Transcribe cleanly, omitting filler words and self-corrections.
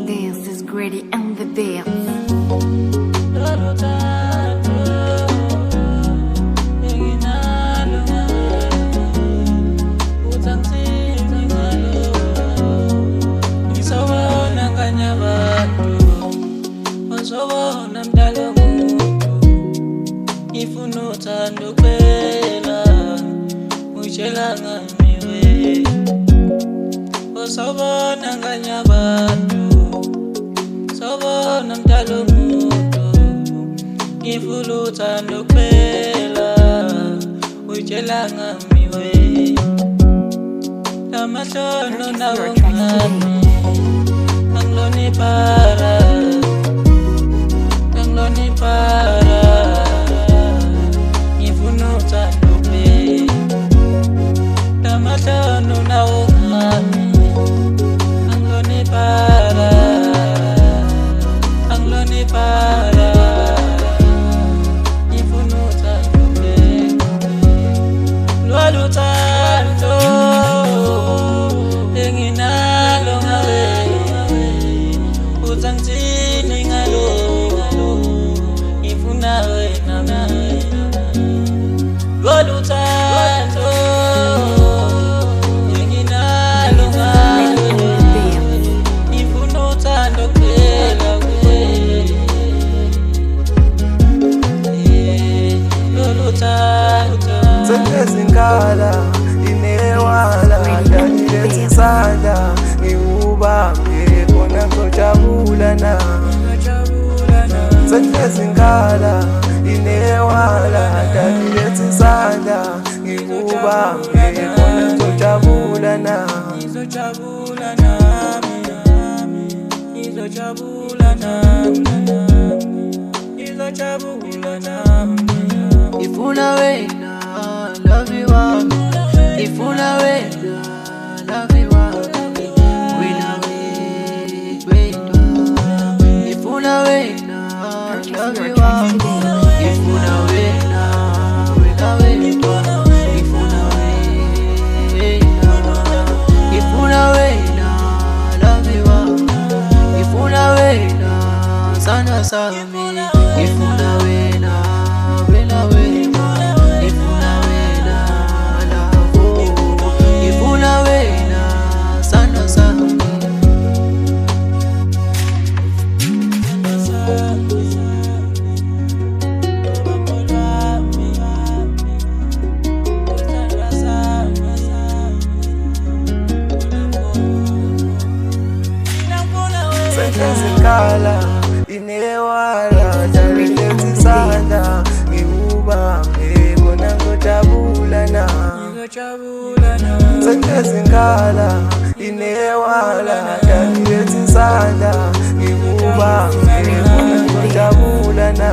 This is Grady and the Bears. Ifuna uthando kuphela utshela ngamiwe osabona nganye abantu sabona mdala umuntu ifuna uthando kuphela utshela ngamiwe lamahlono nawo ngami angiloni para Tamatlano na ungami Angloni para Ifunuta nube Lwalu tanto Enginalo ngawe Utangtini ngalo Ifuna wena nawe Lwalu tanto Sengezingala inewala danilethi sandla ngiubambe khona ngojabula na Sengezingala inewala danilethi sandla ngiubambe khona ngojabula na Ifuna wena love you all Ifuna wena love you all Wena wena Ifuna wena love you all Ifuna wena wena Ifuna wena love you all Ifuna wena sana sami Ifuna wena Sengezingala inewala danilethi sandla ngiubambe khona ngojabula na Sengezingala inewala danilethi sandla ngiubambe khona ngojabula na